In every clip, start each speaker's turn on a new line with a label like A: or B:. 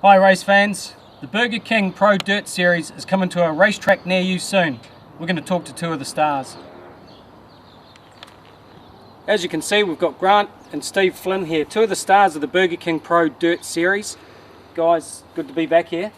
A: Hi race fans, the Burger King Pro Dirt Series is coming to a racetrack near you soon. We're going to talk to two of the stars. As you can see, we've got Grant and Steve Flynn here, two of the stars of the Burger King Pro Dirt Series. Guys, good to be back here.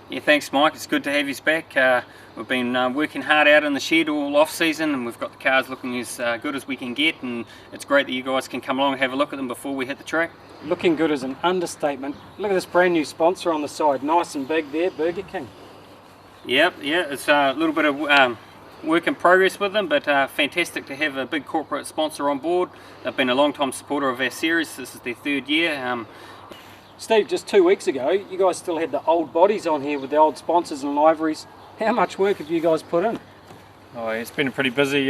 B: Yeah, thanks Mike, it's good to have you back. We've been working hard out in the shed all off season, and we've got the cars looking as good as we can get, and it's great that you guys can come along and have a look at them before we hit the track.
A: Looking good is an understatement. Look at this brand new sponsor on the side, nice and big there, Burger King.
B: Yep, yeah, it's a little bit of work in progress with them, but fantastic to have a big corporate sponsor on board. They've been a long time supporter of our series. This is their third year.
A: Steve, just 2 weeks ago, you guys still had the old bodies on here with the old sponsors and liveries. How much work have you guys put in?
C: Oh, it's been a pretty busy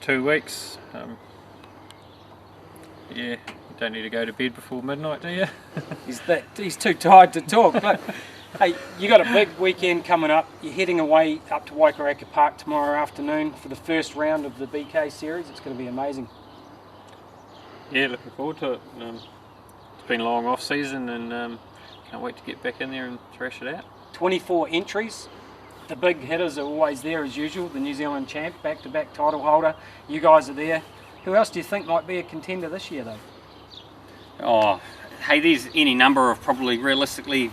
C: 2 weeks. Yeah, you don't need to go to bed before midnight, do you?
A: He's too tired to talk. But, hey, you got a big weekend coming up. You're heading away up to Waikaraka Park tomorrow afternoon for the first round of the BK series. It's going to be amazing.
C: Yeah, looking forward to it. It's been a long off season, and can't wait to get back in there and thrash it out.
A: 24 entries. The big hitters are always there as usual. The New Zealand champ, back-to-back title holder. You guys are there. Who else do you think might be a contender this year, though?
B: Oh, hey, there's any number of probably realistically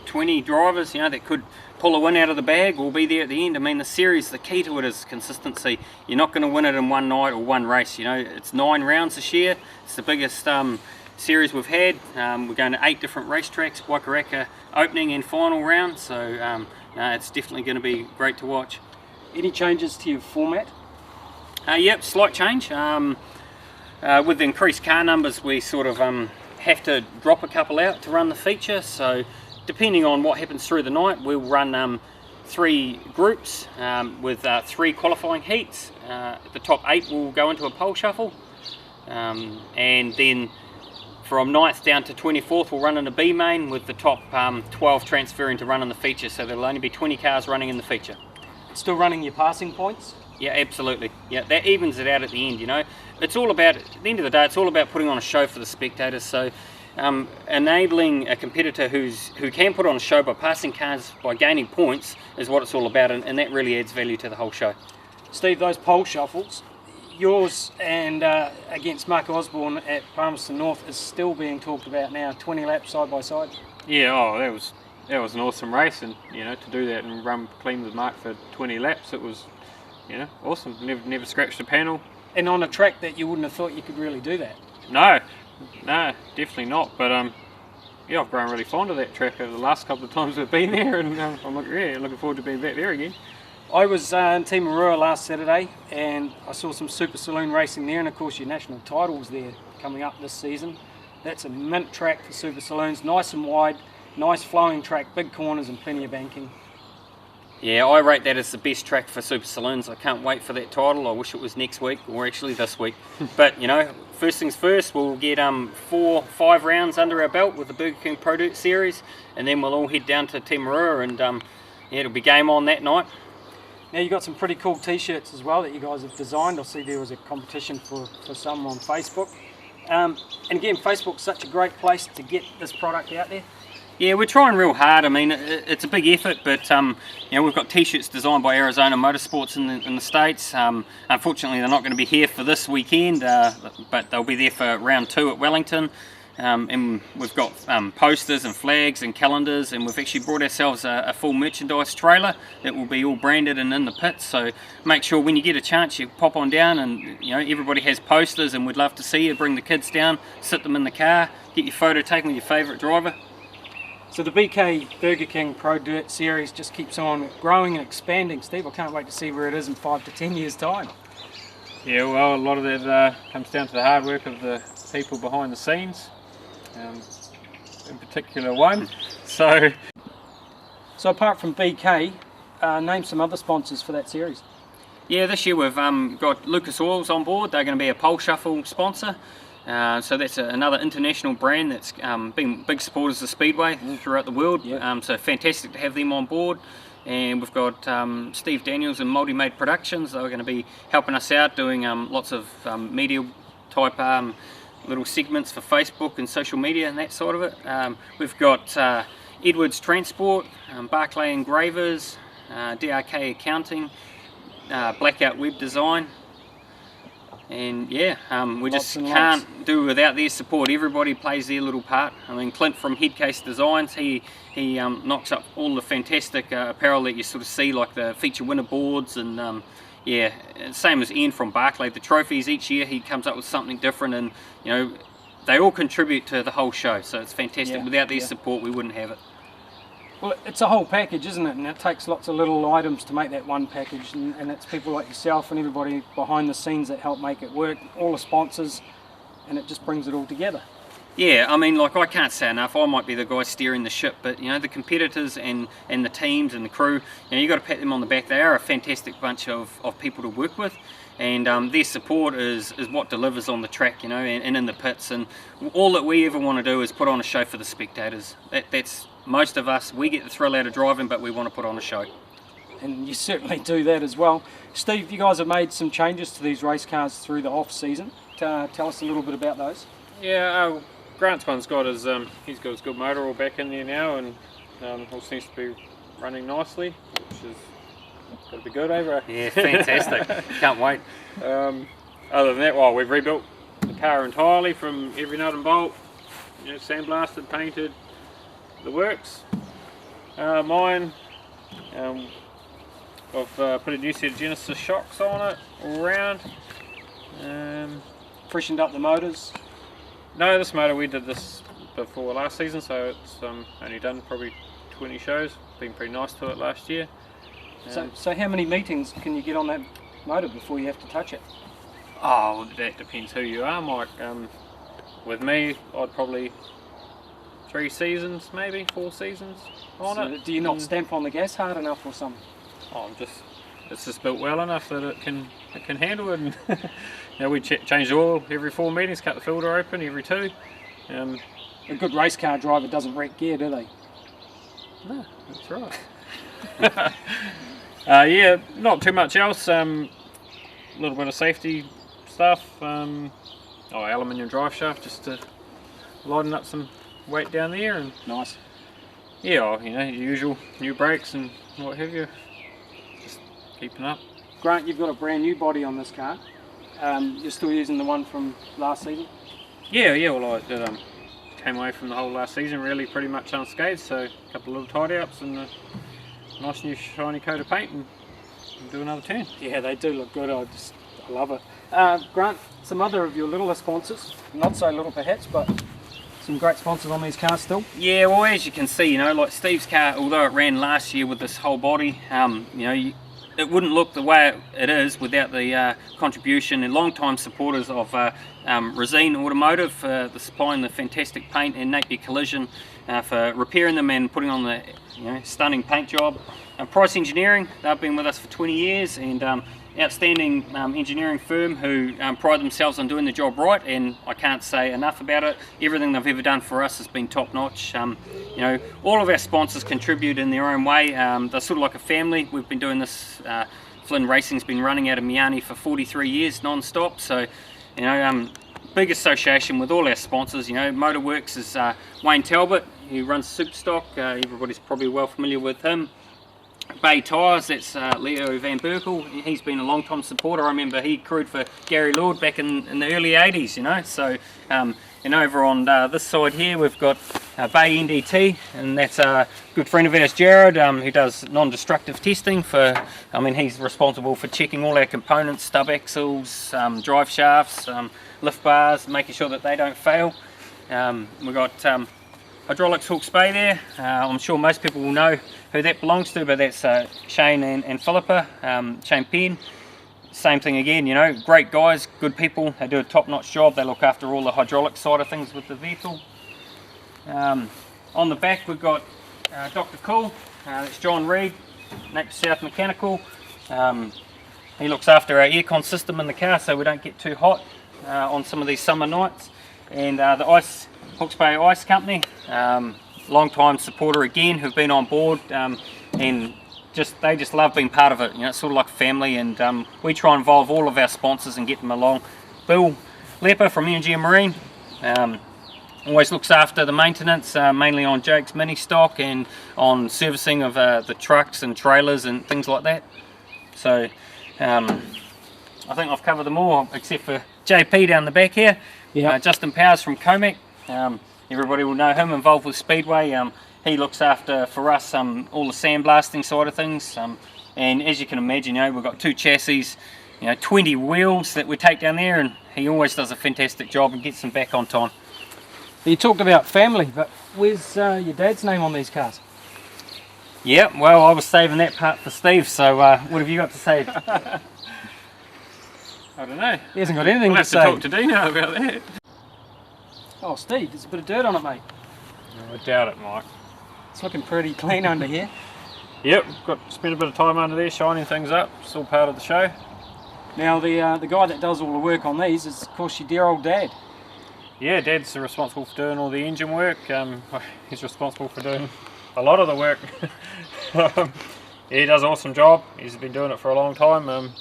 B: 20 drivers, that could pull a win out of the bag or be there at the end. I mean, the series, the key to it is consistency. You're not going to win it in one night or one race. It's 9 rounds this year. It's the biggest series we've had. We're going to 8 different racetracks, Waikaraka opening and final round, so it's definitely going to be great to watch.
A: Any changes to your format?
B: Yep, slight change. With the increased car numbers, we sort of have to drop a couple out to run the feature, so depending on what happens through the night, we'll run 3 groups with 3 qualifying heats. The top 8 will go into a pole shuffle, and then from 9th down to 24th we'll run in a B main, with the top 12 transferring to run in the feature, so there'll only be 20 cars running in the feature.
A: Still running your passing points?
B: Yeah, absolutely. Yeah, that evens it out at the end, It's all about, at the end of the day, it's all about putting on a show for the spectators, so enabling a competitor who can put on a show by passing cars, by gaining points, is what it's all about, and that really adds value to the whole show.
A: Steve, those pole shuffles, yours and against Mark Osborne at Palmerston North, is still being talked about now, 20 laps side by side.
C: Yeah, that was an awesome race, and to do that and run clean with Mark for 20 laps, it was awesome. Never scratched a panel.
A: And on a track that you wouldn't have thought you could really do that.
C: No, definitely not. But I've grown really fond of that track over the last couple of times we've been there, and I'm looking forward to being back there again.
A: I was in Timarua last Saturday, and I saw some Super Saloon racing there, and of course your national titles there coming up this season. That's a mint track for Super Saloons, nice and wide, nice flowing track, big corners and plenty of banking.
B: Yeah, I rate that as the best track for Super Saloons. I can't wait for that title. I wish it was next week, or actually this week. But first things first, we'll get 4-5 rounds under our belt with the Burger King Pro Dirt Series, and then we'll all head down to Timarua, and it'll be game on that night.
A: Now you've got some pretty cool t-shirts as well that you guys have designed. I see there was a competition for some on Facebook. And again, Facebook's such a great place to get this product out there.
B: Yeah, we're trying real hard. I mean, it's a big effort, but we've got t-shirts designed by Arizona Motorsports in the States. Unfortunately, they're not going to be here for this weekend, but they'll be there for round 2 at Wellington. And we've got posters and flags and calendars, and we've actually brought ourselves a full merchandise trailer that will be all branded and in the pits. So make sure when you get a chance you pop on down, and everybody has posters, and we'd love to see you. Bring the kids down, sit them in the car, get your photo taken with your favourite driver.
A: So the BK Burger King Pro Dirt Series just keeps on growing and expanding. Steve, I can't wait to see where it is in 5 to 10 years time.
C: Yeah, well, a lot of that comes down to the hard work of the people behind the scenes, in particular one. So
A: apart from BK, name some other sponsors for that series.
B: Yeah, this year we've got Lucas Oils on board. They're going to be a pole shuffle sponsor. So that's another international brand that's been big supporters of Speedway throughout the world. Yep. So fantastic to have them on board. And we've got Steve Daniels and Multi-Made Productions. They're going to be helping us out, doing lots of media type little segments for Facebook and social media and that sort of it. We've got Edwards Transport, Barclay Engravers, DRK Accounting, Blackout Web Design, and yeah, we just can't do without their support. Everybody plays their little part. I mean, Clint from Headcase Designs, he knocks up all the fantastic apparel that you sort of see, like the feature winner boards, and yeah, same as Ian from Barclay, the trophies. Each year he comes up with something different, and you know, they all contribute to the whole show, so it's fantastic. Without their support we wouldn't have it.
A: Well, it's a whole package, isn't it? And it takes lots of little items to make that one package, and it's people like yourself and everybody behind the scenes that help make it work, all the sponsors, and it just brings it all together.
B: Yeah, I mean, like, I can't say enough. I might be the guy steering the ship, but you know, the competitors and the teams and the crew, you know, you got to pat them on the back. They are a fantastic bunch of people to work with, and their support is what delivers on the track, you know, and in the pits. And all that we ever want to do is put on a show for the spectators. That's most of us. We get the thrill out of driving, but we want to put on a show.
A: And you certainly do that as well. Steve, you guys have made some changes to these race cars through the off season. Tell us a little bit about those.
C: Yeah, Grant's one's got his he's got his good motor all back in there now, and all seems to be running nicely, which is got to be good, eh, bro?
B: Yeah, fantastic. Can't wait.
C: Other than that, well, we've rebuilt the car entirely from every nut and bolt, you know, sandblasted, painted, the works. Mine, I've put a new set of Genesis shocks on it all round.
A: Freshened up the motors.
C: No, this motor, we did this before last season, so it's only done probably 20 shows. Been pretty nice to it last year.
A: So how many meetings can you get on that motor before you have to touch it?
C: Oh, that depends who you are, Mike. With me, I'd probably 3 seasons, maybe 4 seasons on it.
A: Do you not stamp on the gas hard enough or something?
C: Oh, it's just built well enough that it can handle it. And you know, we change the oil every 4 meetings, cut the filter open every 2.
A: A good race car driver doesn't wreck gear, do they?
C: No, that's right. Yeah, not too much else. A little bit of safety stuff. Aluminium drive shaft just to lighten up some weight down there, and
A: nice.
C: Yeah, you know, your usual new brakes and what have you. Just keeping up.
A: Grant, you've got a brand new body on this car. You're still using the one from last season?
C: Yeah. Well, I did, came away from the whole last season really pretty much unscathed. So a couple of little tidy ups and a nice new shiny coat of paint, and do another turn.
A: Yeah, they do look good. I love it. Grant, some other of your littler sponsors, not so little perhaps, but some great sponsors on these cars still.
B: Yeah, well, as you can see, you know, like Steve's car, although it ran last year with this whole body, you know, it wouldn't look the way it is without the contribution and long-time supporters of Resine Automotive for supplying the fantastic paint, and Napier Collision for repairing them and putting on the stunning paint job. Price Engineering, they've been with us for 20 years, and outstanding engineering firm who pride themselves on doing the job right, and I can't say enough about it. Everything they've ever done for us has been top notch. You know, all of our sponsors contribute in their own way. They're sort of like a family. We've been doing this, Flynn Racing's been running out of Miani for 43 years non-stop, so you know, big association with all our sponsors. You know, Motorworks is Wayne Talbot, who runs Superstock. Everybody's probably well familiar with him. Bay Tyres, that's Leo Van Berkel. He's been a long time supporter. I remember he crewed for Gary Lord back in the early 80s, you know. So, and over on this side here we've got Bay NDT, and that's a good friend of ours, Jared, who does non-destructive testing for, I mean, he's responsible for checking all our components, stub axles, drive shafts, lift bars, making sure that they don't fail. We've got Hydraulics Hawke's Bay there. I'm sure most people will know who that belongs to, but that's Shane and Philippa, Shane Penn. Same thing again, you know, great guys, good people. They do a top-notch job. They look after all the hydraulic side of things with the vehicle. On the back we've got Dr. Cool, that's John Reed, Napier South Mechanical. He looks after our aircon system in the car so we don't get too hot on some of these summer nights. And the Hawke's Bay Ice Company, long time supporter again, who've been on board, and they just love being part of it. You know, it's sort of like family, and we try and involve all of our sponsors and get them along. Bill Lepper from MG Marine, always looks after the maintenance, mainly on Jake's mini stock and on servicing of the trucks and trailers and things like that. So I think I've covered them all except for JP down the back here.
A: Yeah.
B: Justin Powers from Comac. Everybody will know him, involved with Speedway. He looks after for us all the sandblasting side of things. And as you can imagine, we've got 2 chassis, 20 wheels that we take down there, and he always does a fantastic job and gets them back on time.
A: You talked about family, but where's your dad's name on these cars?
B: Yeah, well, I was saving that part for Steve, so what have you got to say?
C: I don't know.
A: He hasn't got anything
C: We'll
A: to
C: have
A: say.
C: to talk to Dino about that.
A: Oh, Steve, there's a bit of dirt on it, mate.
C: I doubt it, Mike.
A: It's looking pretty clean under here.
C: Yep, spent a bit of time under there shining things up. It's all part of the show.
A: Now, the guy that does all the work on these is, of course, your dear old dad.
C: Yeah, Dad's responsible for doing all the engine work. He's responsible for doing a lot of the work. Yeah, he does an awesome job. He's been doing it for a long time.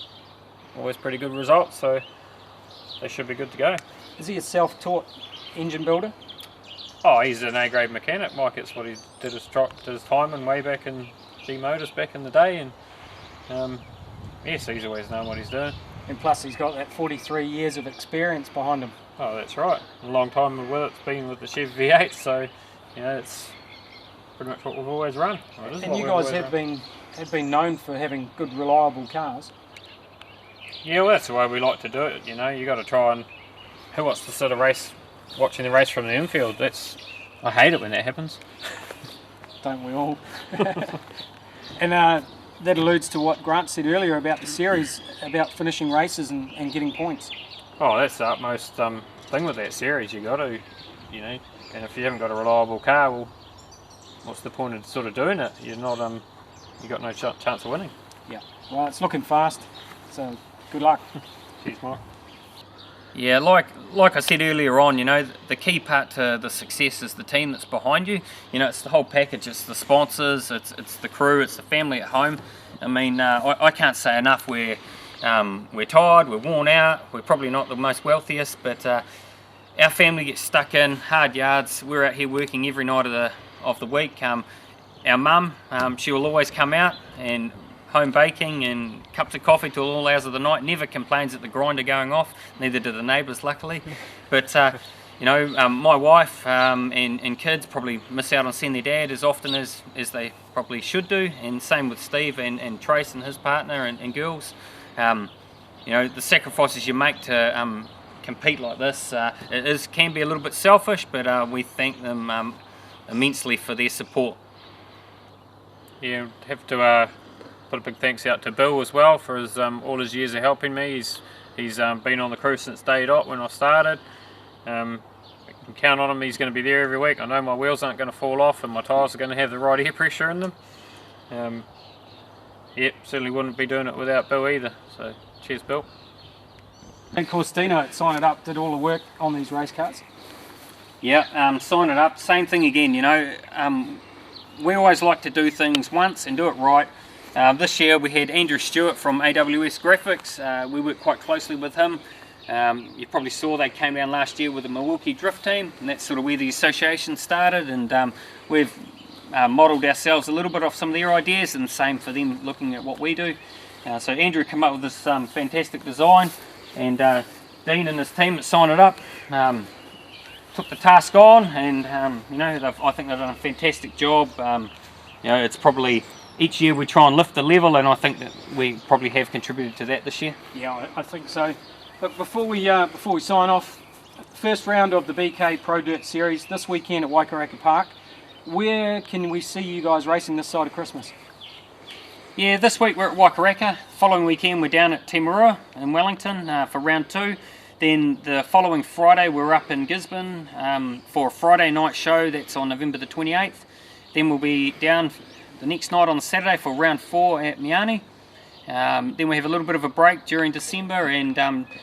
C: Always pretty good results, so they should be good to go.
A: Is he a self-taught engine builder?
C: Oh, he's an A-grade mechanic, Mike. It's what he did his timing way back in G Motors back in the day, and yes, he's always known what he's doing.
A: And plus, he's got that 43 years of experience behind him.
C: Oh, that's right. A long time with it. It's been with the Chevy V8, so it's pretty much what we've always run.
A: And you guys have been known for having good, reliable cars.
C: Yeah, well, that's the way we like to do it. You got to try and who wants to sit a race, watching the race from the infield? I hate it when that happens.
A: Don't we all? And that alludes to what Grant said earlier about the series, about finishing races and getting points.
C: Oh, that's the utmost thing with that series. You got to, and if you haven't got a reliable car, well, what's the point of sort of doing it? You're not, you got no chance of winning.
A: Yeah. Well, it's looking fast, so good luck.
C: Cheers, Mike.
B: Yeah, like I said earlier on, the key part to the success is the team that's behind you. It's the whole package. It's the sponsors, it's the crew, it's the family at home. I mean, I can't say enough. We're tired, we're worn out, we're probably not the most wealthiest, but our family gets stuck in hard yards. We're out here working every night of the week. Our mum, she will always come out and home baking and cups of coffee till all hours of the night, never complains at the grinder going off, neither do the neighbours luckily. But my wife and kids probably miss out on seeing their dad as often as they probably should do, and same with Steve and Trace and his partner and girls. The sacrifices you make to compete like this, can be a little bit selfish, but we thank them immensely for their support.
C: Yeah, have to put a big thanks out to Bill as well for his all his years of helping me. He's been on the crew since day dot when I started. I can count on him. He's going to be there every week. I know my wheels aren't going to fall off and my tyres are going to have the right air pressure in them. Certainly wouldn't be doing it without Bill either. So cheers, Bill.
A: And of course, Dino at Sign It Up did all the work on these race cars.
B: Yeah, Sign It Up, same thing again. We always like to do things once and do it right. This year we had Andrew Stewart from AWS Graphics. We worked quite closely with him. You probably saw they came down last year with the Milwaukee Drift team, and that's sort of where the association started, and we've modelled ourselves a little bit off some of their ideas, and same for them looking at what we do. So Andrew came up with this fantastic design, and Dean and his team at Sign It Up took the task on, and I think they've done a fantastic job. It's probably each year we try and lift the level, and I think that we probably have contributed to that this year.
A: Yeah, I think so. But before we sign off, first round of the BK Pro Dirt Series this weekend at Waikaraka Park. Where can we see you guys racing this side of Christmas?
B: Yeah, this week we're at Waikaraka. Following weekend we're down at Timarua in Wellington for round 2. Then the following Friday we're up in Gisborne for a Friday night show. That's on November the 28th. Then we'll be down the next night on Saturday for round 4 at Miani. Then we have a little bit of a break during December, and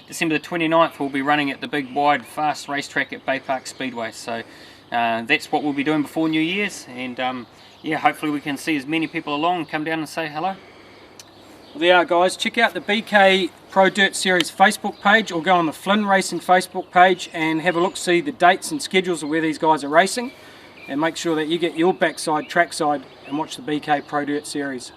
B: December the 29th we'll be running at the big wide fast racetrack at Bay Park Speedway. So that's what we'll be doing before New Year's, and hopefully we can see as many people along and come down and say hello.
A: Well, there you are, guys. Check out the BK Pro Dirt Series Facebook page, or go on the Flynn Racing Facebook page and have a look, see the dates and schedules of where these guys are racing, and make sure that you get your backside trackside and watch the BK Pro Dirt Series.